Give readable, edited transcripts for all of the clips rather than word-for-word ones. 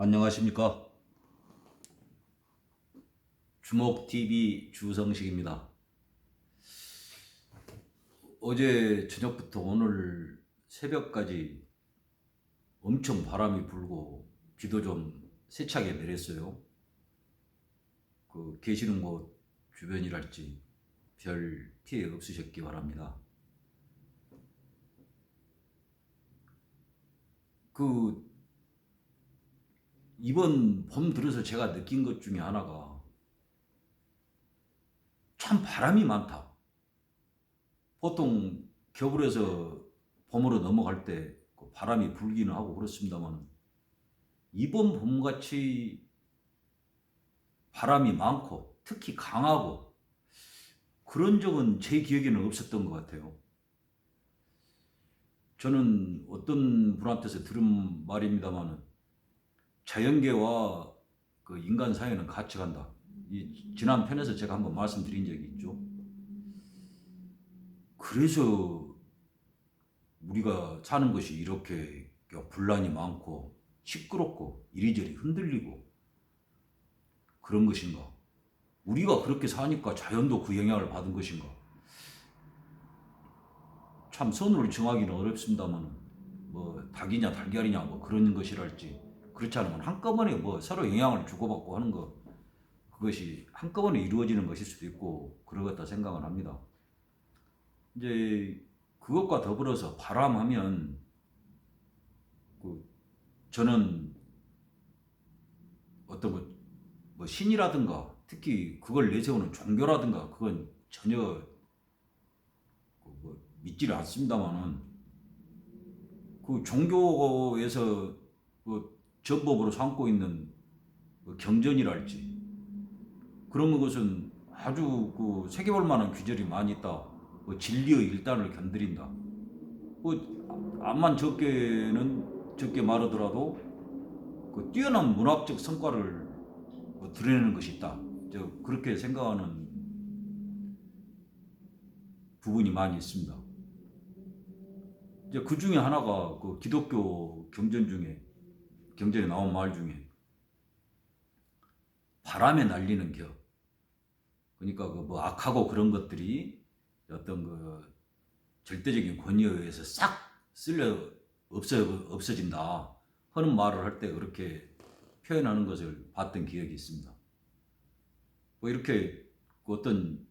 안녕하십니까. 주목TV 주성식입니다. 어제 저녁부터 오늘 새벽까지 엄청 바람이 불고 비도 좀 세차게 내렸어요. 계시는 곳 주변이랄지 별 피해 없으셨기 바랍니다. 이번 봄 들어서 제가 느낀 것 중에 하나가 참 바람이 많다. 보통 겨울에서 봄으로 넘어갈 때 바람이 불기는 하고 그렇습니다만 이번 봄같이 바람이 많고 특히 강하고 그런 적은 제 기억에는 없었던 것 같아요. 저는 어떤 분한테서 들은 말입니다만 자연계와 인간 사회는 같이 간다. 지난 편에서 제가 한번 말씀드린 적이 있죠. 그래서 우리가 사는 것이 이렇게 분란이 많고 시끄럽고 이리저리 흔들리고 그런 것인가? 우리가 그렇게 사니까 자연도 그 영향을 받은 것인가? 참 선을 정하기는 어렵습니다만 닭이냐 달걀이냐 그런 것이랄지 그렇지 않으면 한꺼번에 서로 영향을 주고받고 하는 것 그것이 한꺼번에 이루어지는 것일 수도 있고 그러겠다 생각을 합니다. 이제 그것과 더불어서 바람하면 저는 어떤 신이라든가 특히 그걸 내세우는 종교라든가 그건 전혀 믿지를 않습니다만은 그 종교에서 전법으로 삼고 있는 경전이랄지 그런 것은 아주 새겨볼 만한 규절이 많이 있다. 진리의 일단을 견드린다. 암만 적게 말하더라도 뛰어난 문학적 성과를 드러내는 것이 있다. 그렇게 생각하는 부분이 많이 있습니다. 이제 그 중에 하나가 기독교 경전에 나온 말 중에 바람에 날리는 겨. 그러니까 악하고 그런 것들이 어떤 절대적인 권위에 의해서 싹 없어진다 하는 말을 할 때 그렇게 표현하는 것을 봤던 기억이 있습니다. 이렇게 어떤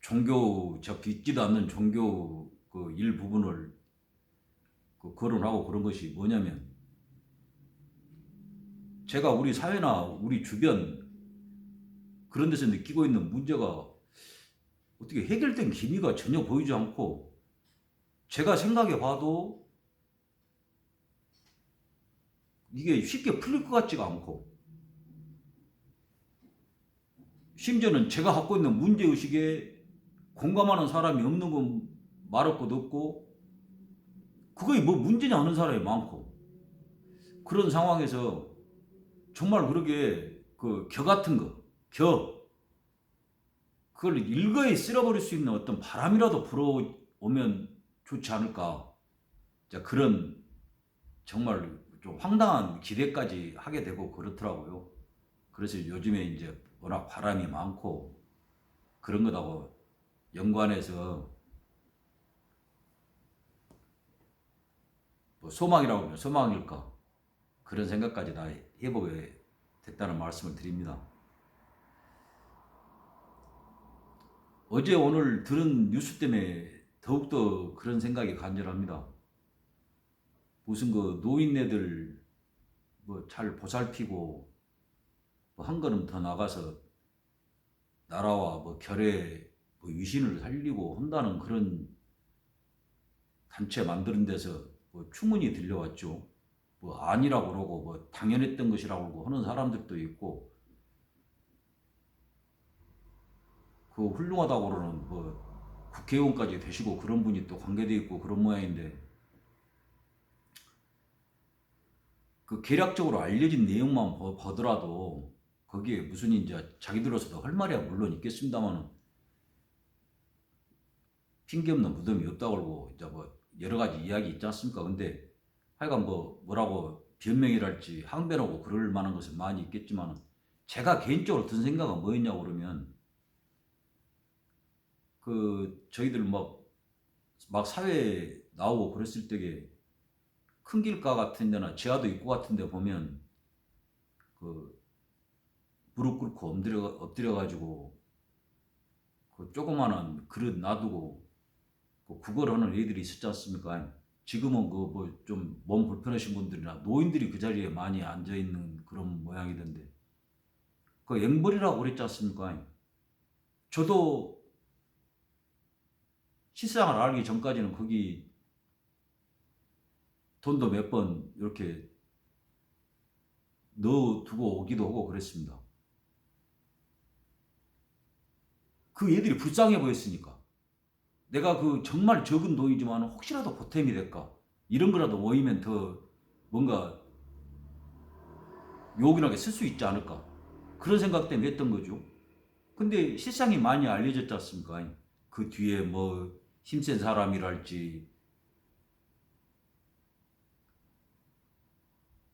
종교 믿지도 않는 종교 일부분을 거론하고 그런 것이 뭐냐면 제가 우리 사회나 우리 주변 그런 데서 느끼고 있는 문제가 어떻게 해결된 기미가 전혀 보이지 않고 제가 생각해 봐도 이게 쉽게 풀릴 것 같지가 않고 심지어는 제가 갖고 있는 문제의식에 공감하는 사람이 없는 건 말할 것도 없고 그거에 문제냐 하는 사람이 많고 그런 상황에서 정말 그러게 겨 같은 그걸 일거에 쓸어버릴 수 있는 어떤 바람이라도 불어오면 좋지 않을까. 그런 정말 좀 황당한 기대까지 하게 되고 그렇더라고요. 그래서 요즘에 이제 워낙 바람이 많고 그런 것하고 연관해서 소망이라고 하면 소망일까 그런 생각까지 다 해보게 됐다는 말씀을 드립니다. 어제 오늘 들은 뉴스 때문에 더욱더 그런 생각이 간절합니다. 무슨 노인네들 잘 보살피고 한 걸음 더 나가서 나라와 결의 위신을 살리고 한다는 그런 단체 만드는 데서 추문이 들려왔죠. 아니라고 그러고 당연했던 것이라고 그러고 하는 사람들도 있고 훌륭하다고 그러는 국회의원까지 되시고 그런 분이 또 관계돼 있고 그런 모양인데 계략적으로 알려진 내용만 보더라도 거기에 무슨 이제 자기들로서도 할 말이야 물론 있겠습니다만 핑계 없는 무덤이 없다고 그러고 이제 여러 가지 이야기 있지 않습니까? 근데 하여간 뭐라고 변명이랄지 항변하고 그럴 만한 것은 많이 있겠지만 제가 개인적으로 든 생각은 뭐였냐고 그러면 저희들 막 사회에 나오고 그랬을 때에 큰 길가 같은 데나 지하도 입구 같은 데 보면 무릎 꿇고 엎드려 가지고 조그마한 그릇 놔두고 구걸 하는 애들이 있었지 않습니까? 지금은 좀 몸 불편하신 분들이나 노인들이 그 자리에 많이 앉아 있는 그런 모양이던데 앵벌이라고 그랬지 않습니까? 저도 실상을 알기 전까지는 거기 돈도 몇 번 이렇게 넣어두고 오기도 하고 그랬습니다. 그 애들이 불쌍해 보였으니까. 내가 정말 적은 돈이지만 혹시라도 보탬이 될까? 이런 거라도 모이면 더 뭔가 요긴하게 쓸 수 있지 않을까? 그런 생각 때문에 했던 거죠. 근데 실상이 많이 알려졌지 않습니까? 그 뒤에 힘센 사람이랄지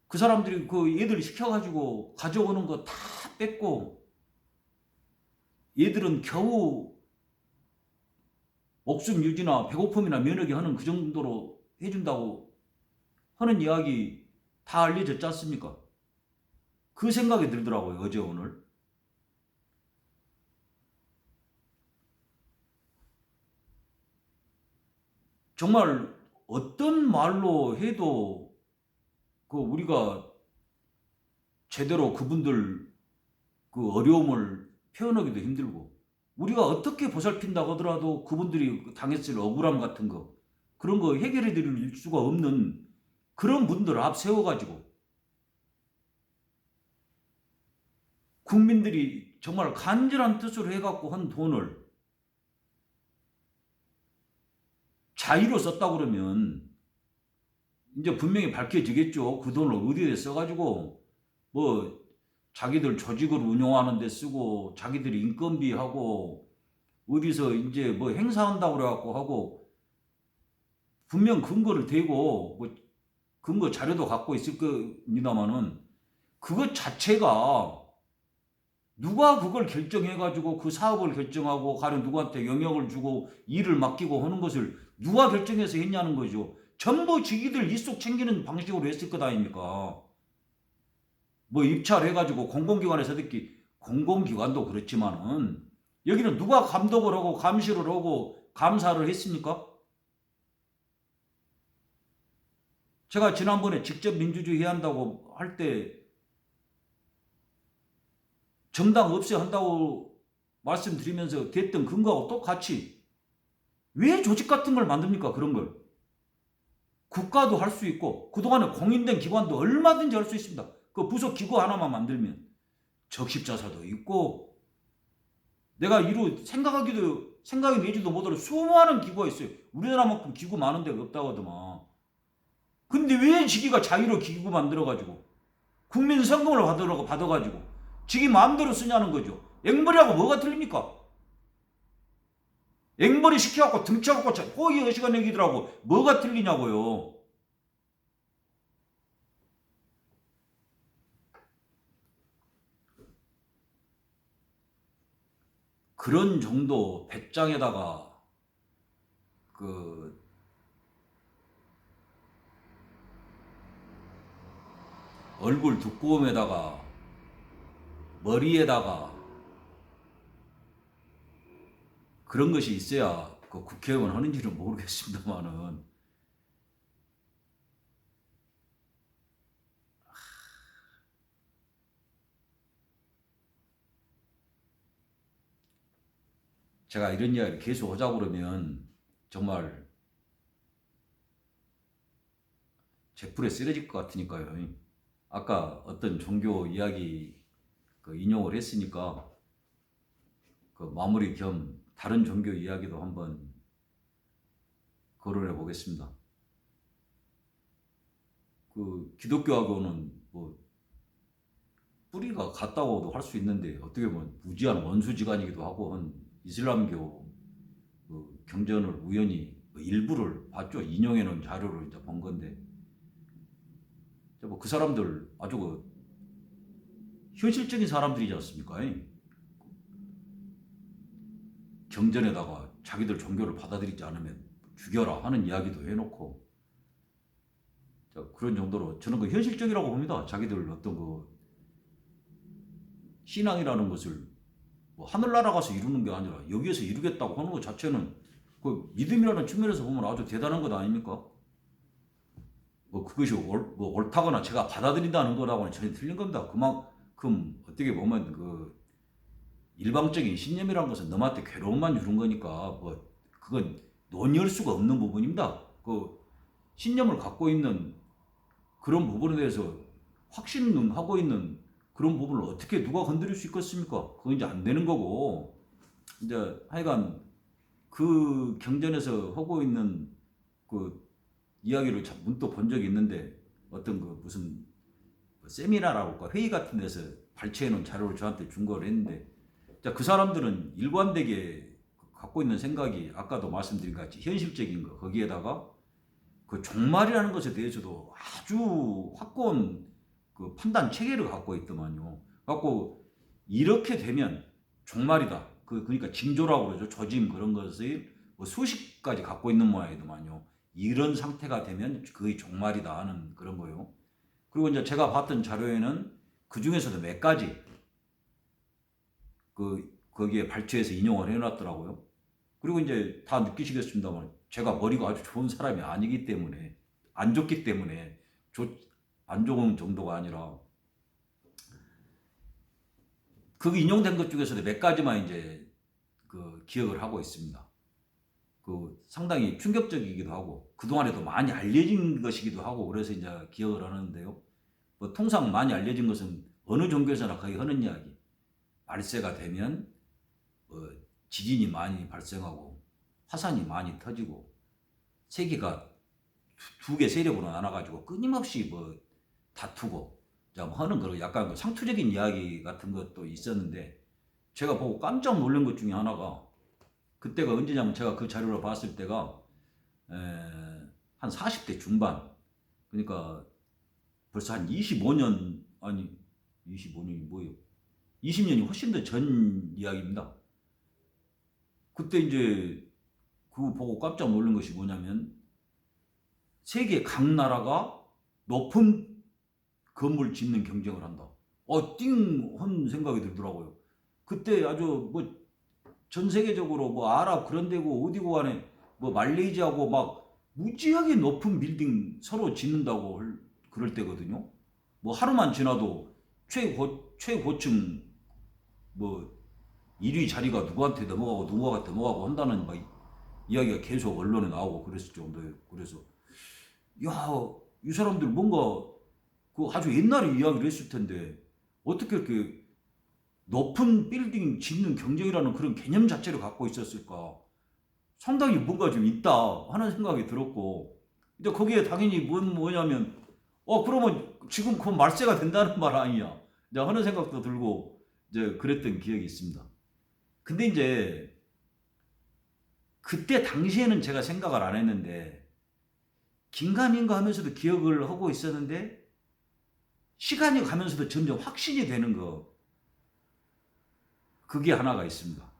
그 사람들이 얘들 시켜가지고 가져오는 거 다 뺏고 얘들은 겨우 목숨 유지나 배고픔이나 면역이 하는 그 정도로 해준다고 하는 이야기 다 알려졌지 않습니까? 그 생각이 들더라고요, 어제 오늘. 정말 어떤 말로 해도 우리가 제대로 그분들 어려움을 표현하기도 힘들고 우리가 어떻게 보살핀다고 하더라도 그분들이 당했을 억울함 같은 거 그런 거 해결해 드릴 수가 없는 그런 분들을 앞세워가지고 국민들이 정말 간절한 뜻으로 해갖고 한 돈을 자의로 썼다고 그러면 이제 분명히 밝혀지겠죠. 그 돈을 어디에 써가지고 자기들 조직을 운영하는 데 쓰고 자기들이 인건비 하고 어디서 이제 행사한다고 그래갖고 하고 분명 근거를 대고 근거 자료도 갖고 있을 겁니다만은 그것 자체가 누가 그걸 결정해가지고 그 사업을 결정하고 가령 누구한테 영역을 주고 일을 맡기고 하는 것을 누가 결정해서 했냐는 거죠. 전부 지기들 입속 챙기는 방식으로 했을 것 아닙니까? 입찰해가지고 공공기관에서 듣기 공공기관도 그렇지만은 여기는 누가 감독을 하고 감시를 하고 감사를 했습니까? 제가 지난번에 직접 민주주의 해야 한다고 할 때 정당 없애야 한다고 말씀드리면서 됐던 근거하고 똑같이 왜 조직 같은 걸 만듭니까? 그런 걸. 국가도 할 수 있고 그동안에 공인된 기관도 얼마든지 할 수 있습니다. 그 부속 기구 하나만 만들면 적십자사도 있고 내가 생각이 내지도 못할 수많은 기구가 있어요. 우리나라만큼 기구 많은 데가 없다고 하더만. 근데 왜 지기가 자유로 기구 만들어가지고 국민 성금을 받아가지고 지기 마음대로 쓰냐는 거죠. 앵벌이하고 뭐가 틀립니까? 앵벌이 시켜갖고 등쳐갖고 호의의식한 얘기더라고. 뭐가 틀리냐고요. 그런 정도 배짱에다가 얼굴 두꺼움에다가 머리에다가 그런 것이 있어야 국회의원 하는지는 모르겠습니다만은 제가 이런 이야기를 계속 하자고 그러면 정말 제풀에 쓰러질 것 같으니까요. 아까 어떤 종교 이야기 인용을 했으니까 마무리 겸 다른 종교 이야기도 한번 거론해 보겠습니다. 기독교하고는 뿌리가 같다고도 할 수 있는데 어떻게 보면 무지한 원수지간이기도 하고 한 이슬람교 경전을 우연히 일부를 봤죠. 인용해 놓은 자료를 이제 본 건데 뭐 그 사람들 아주 그 현실적인 사람들이지 않습니까? 경전에다가 자기들 종교를 받아들이지 않으면 죽여라 하는 이야기도 해놓고 그런 정도로 저는 그 현실적이라고 봅니다. 자기들 어떤 그 신앙이라는 것을 뭐 하늘나라 가서 이루는 게 아니라 여기에서 이루겠다고 하는 것 자체는 그 믿음이라는 측면에서 보면 아주 대단한 것 아닙니까? 뭐 그것이 뭐 옳다거나 제가 받아들인다는 거라고는 전혀 틀린 겁니다. 그만큼 어떻게 보면 그 일방적인 신념이라는 것은 너한테 괴로움만 주는 거니까 뭐 그건 논의할 수가 없는 부분입니다. 그 신념을 갖고 있는 그런 부분에 대해서 확신하고 있는 그런 부분을 어떻게 누가 건드릴 수 있겠습니까? 그건 이제 안 되는 거고 이제 하여간 그 경전에서 하고 있는 그 이야기를 문득 본 적이 있는데 어떤 그 무슨 세미나라고 회의 같은 데서 발췌해 놓은 자료를 저한테 준 걸 했는데 그 사람들은 일관되게 갖고 있는 생각이 아까도 말씀드린 같이 현실적인 거 거기에다가 그 종말이라는 것에 대해서도 아주 확고한 그 판단 체계를 갖고 있더만요. 갖고 이렇게 되면 종말이다. 그러니까 징조라고 그러죠. 조짐 그런 것을 뭐 수십 가지 갖고 있는 모양이더만요. 이런 상태가 되면 거의 종말이다 하는 그런 거요. 그리고 이제 제가 봤던 자료에는 그 중에서도 몇 가지 거기에 발췌해서 인용을 해놨더라고요. 그리고 이제 다 느끼시겠습니다만 제가 머리가 아주 좋은 사람이 아니기 때문에 안 좋기 때문에 안 좋은 정도가 아니라 그 인용된 것 중에서도 몇 가지만 이제 그 기억을 하고 있습니다. 그 상당히 충격적이기도 하고 그동안에도 많이 알려진 것이기도 하고 그래서 이제 기억을 하는데요. 뭐 통상 많이 알려진 것은 어느 종교에서나 거의 하는 이야기. 말세가 되면 지진이 많이 발생하고 화산이 많이 터지고 세계가 두 개 세력으로 나눠가지고 끊임없이 뭐 다투고 하는 그런 약간 그 상투적인 이야기 같은 것도 있었는데 제가 보고 깜짝 놀란 것 중에 하나가 그때가 언제냐면 제가 그 자료를 봤을 때가 한 40대 중반 그러니까 벌써 한 25년 아니 25년이 뭐예요? 20년이 훨씬 더 전 이야기입니다. 그때 이제 그거 보고 깜짝 놀란 것이 뭐냐면 세계 각 나라가 높은 건물 짓는 경쟁을 한다. 띵한 생각이 들더라고요. 그때 아주 뭐 전 세계적으로 뭐 아랍 그런 데고 어디고 간에 뭐 말레이시아고 막 무지하게 높은 빌딩 서로 짓는다고 그럴 때거든요. 뭐 하루만 지나도 최고층 뭐 1위 자리가 누구한테 넘어가고 누구가 넘어가고 한다는 막 이야기가 계속 언론에 나오고 그랬을 정도예요. 그래서 야, 이 사람들 뭔가 그 아주 옛날에 이야기를 했을 텐데 어떻게 이렇게 높은 빌딩 짓는 경쟁이라는 그런 개념 자체를 갖고 있었을까? 상당히 뭔가 좀 있다 하는 생각이 들었고, 근데 거기에 당연히 뭐냐면, 그러면 지금 그 말세가 된다는 말 아니냐? 이제 하는 생각도 들고, 이제 그랬던 기억이 있습니다. 근데 이제, 그때 당시에는 제가 생각을 안 했는데, 긴가민가 하면서도 기억을 하고 있었는데, 시간이 가면서도 점점 확신이 되는 거, 그게 하나가 있습니다.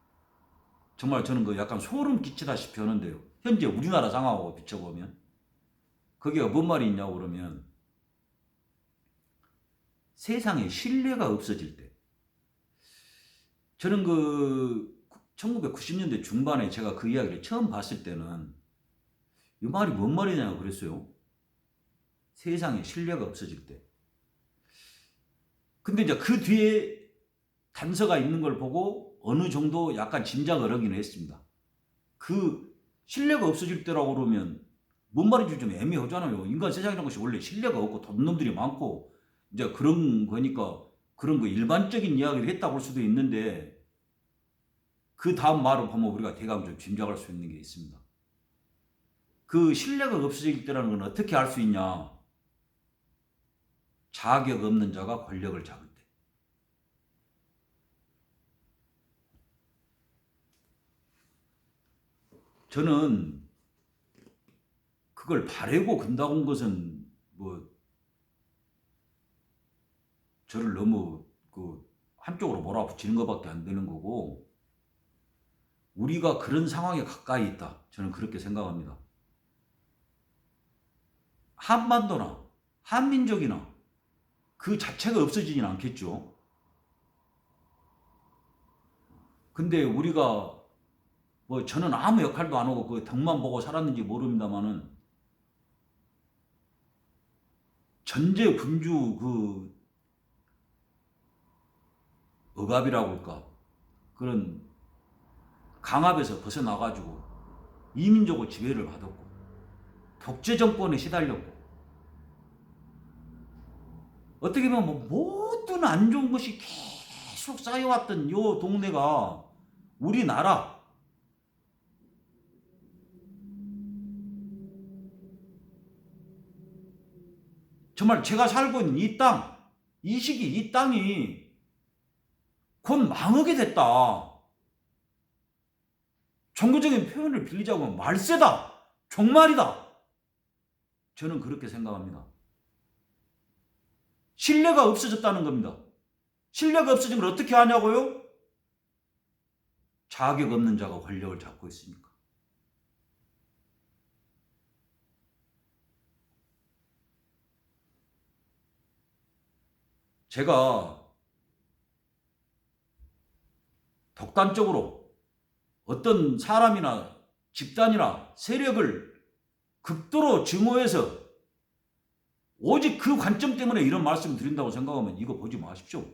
정말 저는 그 약간 소름 끼치다시피 하는데요. 현재 우리나라 상황하고 비춰보면 거기가 뭔 말이 있냐고 그러면 세상에 신뢰가 없어질 때 저는 그 1990년대 중반에 제가 그 이야기를 처음 봤을 때는 이 말이 뭔 말이냐고 그랬어요. 세상에 신뢰가 없어질 때. 근데 이제 그 뒤에 단서가 있는 걸 보고 어느 정도 약간 짐작을 하기는 했습니다. 그 신뢰가 없어질 때라고 그러면 뭔 말인지 좀 애매하잖아요. 인간 세상이라는 것이 원래 신뢰가 없고 돈놈들이 많고 이제 그런 거니까 그런 거 일반적인 이야기를 했다고 할 수도 있는데 그 다음 말을 보면 우리가 대강 좀 짐작할 수 있는 게 있습니다. 그 신뢰가 없어질 때라는 건 어떻게 알 수 있냐? 자격 없는 자가 권력을 잡을 때. 저는 그걸 바래고 근다고 한 것은 뭐 저를 너무 한쪽으로 몰아붙이는 것밖에 안 되는 거고, 우리가 그런 상황에 가까이 있다. 저는 그렇게 생각합니다. 한반도나 한민족이나 그 자체가 없어지진 않겠죠. 근데 우리가 저는 아무 역할도 안 하고 그 덕만 보고 살았는지 모릅니다만은, 전제 군주 억압이라고 할까, 그런 강압에서 벗어나가지고 이민족의 지배를 받았고 독재 정권에 시달렸고, 어떻게 보면 모든 안 좋은 것이 계속 쌓여왔던 요 동네가 우리나라, 정말 제가 살고 있는 이 땅, 이 시기 이 땅이 곧 망하게 됐다. 종교적인 표현을 빌리자고 하면 말세다, 종말이다. 저는 그렇게 생각합니다. 신뢰가 없어졌다는 겁니다. 신뢰가 없어지면 어떻게 하냐고요? 자격 없는 자가 권력을 잡고 있으니까. 제가 독단적으로 어떤 사람이나 집단이나 세력을 극도로 증오해서 오직 그 관점 때문에 이런 말씀을 드린다고 생각하면 이거 보지 마십시오.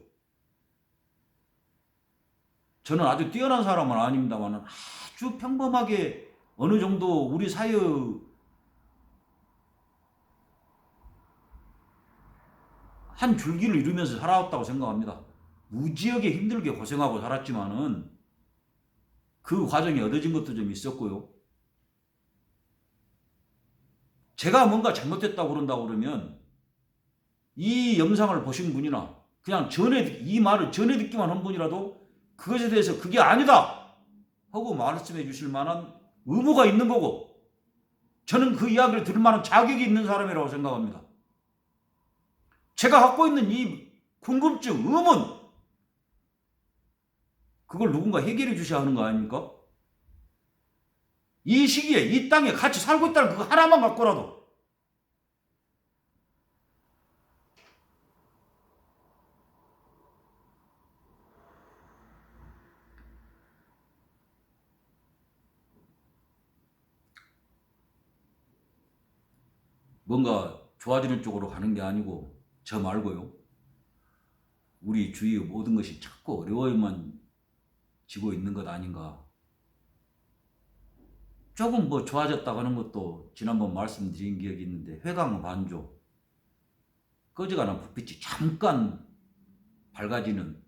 저는 아주 뛰어난 사람은 아닙니다만 아주 평범하게 어느 정도 우리 사회의 한 줄기를 이루면서 살아왔다고 생각합니다. 무지하게 힘들게 고생하고 살았지만은 그 과정에 얻어진 것도 좀 있었고요. 제가 뭔가 잘못했다고 그런다고 그러면 이 영상을 보신 분이나 그냥 이 말을 전해 듣기만 한 분이라도 그것에 대해서 그게 아니다 하고 말씀해 주실 만한 의무가 있는 거고, 저는 그 이야기를 들을 만한 자격이 있는 사람이라고 생각합니다. 제가 갖고 있는 이 궁금증, 의문, 그걸 누군가 해결해 주셔야 하는 거 아닙니까? 이 시기에 이 땅에 같이 살고 있다는 그거 하나만 갖고라도. 뭔가 좋아지는 쪽으로 가는 게 아니고 저 말고요, 우리 주위의 모든 것이 자꾸 어려워야만 지고 있는 것 아닌가. 조금 좋아졌다고 하는 것도 지난번 말씀드린 기억이 있는데, 회광반조, 꺼져가는 불빛이 잠깐 밝아지는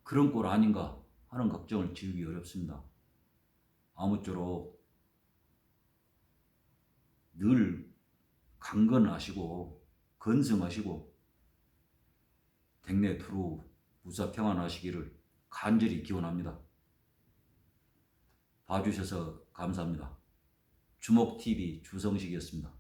그런 꼴 아닌가 하는 걱정을 지우기 어렵습니다. 아무쪼록 늘 강건하시고 건승하시고 댁내 두루 무사평안하시기를 간절히 기원합니다. 봐주셔서 감사합니다. 주목TV 주성식이었습니다.